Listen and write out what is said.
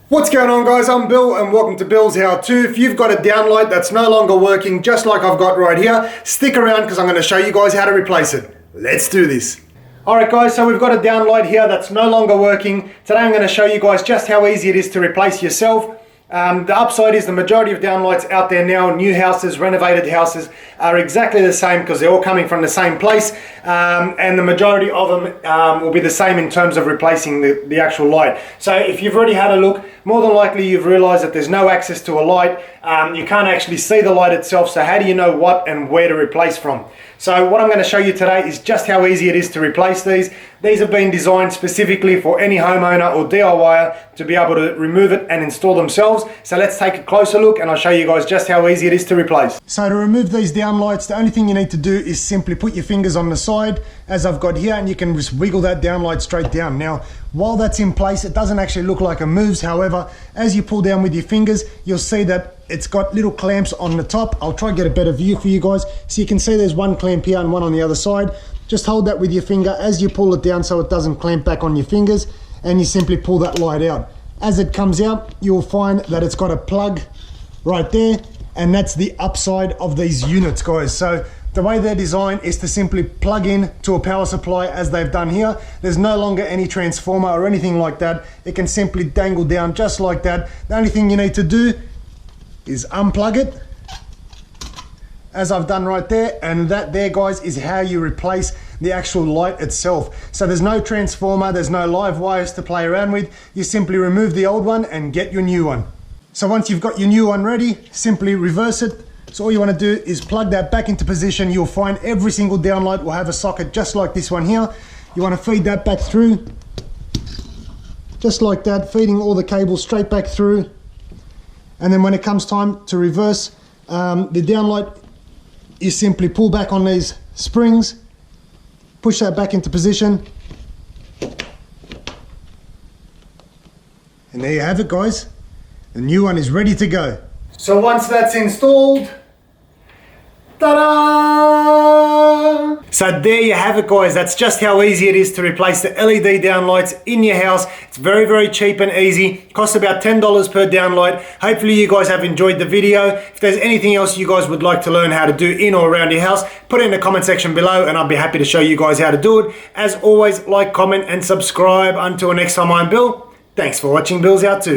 What's going on, guys? I'm Bill and welcome to Bill's How To. If you've got a downlight that's no longer working, just like I've got right here, stick around because I'm going to show you guys how to replace it. Let's do this. Alright guys, so we've got a downlight here that's no longer working. Today I'm going to show you guys just how easy it is to replace yourself. The upside is the majority of downlights out there now, new houses, renovated houses, are exactly the same because they're all coming from the same place, and the majority of them will be the same in terms of replacing the actual light. So if you've already had a look, more than likely you've realized that there's no access to a light. You can't actually see the light itself, so how do you know what and where to replace from? So what I'm going to show you today is just how easy it is to replace these. These have been designed specifically for any homeowner or DIYer to be able to remove it and install themselves. So let's take a closer look and I'll show you guys just how easy it is to replace. So to remove these downlights, the only thing you need to do is simply put your fingers on the side as I've got here, and you can just wiggle that downlight straight down. Now, while that's in place, it doesn't actually look like it moves. However, as you pull down with your fingers, you'll see that it's got little clamps on the top. I'll try to get a better view for you guys. So you can see there's one clamp here and one on the other side. Just hold that with your finger as you pull it down so it doesn't clamp back on your fingers, and you simply pull that light out. As it comes out, you'll find that it's got a plug right there, and that's the upside of these units, guys. So the way they're designed is to simply plug in to a power supply as they've done here. There's no longer any transformer or anything like that. It can simply dangle down just like that. The only thing you need to do is unplug it, as I've done right there, and that there, guys, is how you replace the actual light itself. So there's no transformer, there's no live wires to play around with. You simply remove the old one and get your new one. So once you've got your new one ready, simply reverse it. So all you want to do is plug that back into position. You'll find every single downlight will have a socket just like this one here. You want to feed that back through, just like that, feeding all the cables straight back through. And then when it comes time to reverse the downlight, you simply pull back on these springs, push that back into position, and there you have it, guys. The new one is ready to go. So once that's installed, ta-da! So there you have it, guys. That's just how easy it is to replace the LED downlights in your house. It's very, very cheap and easy. It costs about $10 per downlight. Hopefully you guys have enjoyed the video. If there's anything else you guys would like to learn how to do in or around your house, put it in the comment section below and I'll be happy to show you guys how to do it. As always, like, comment and subscribe. Until next time, I'm Bill. Thanks for watching Bill's How To.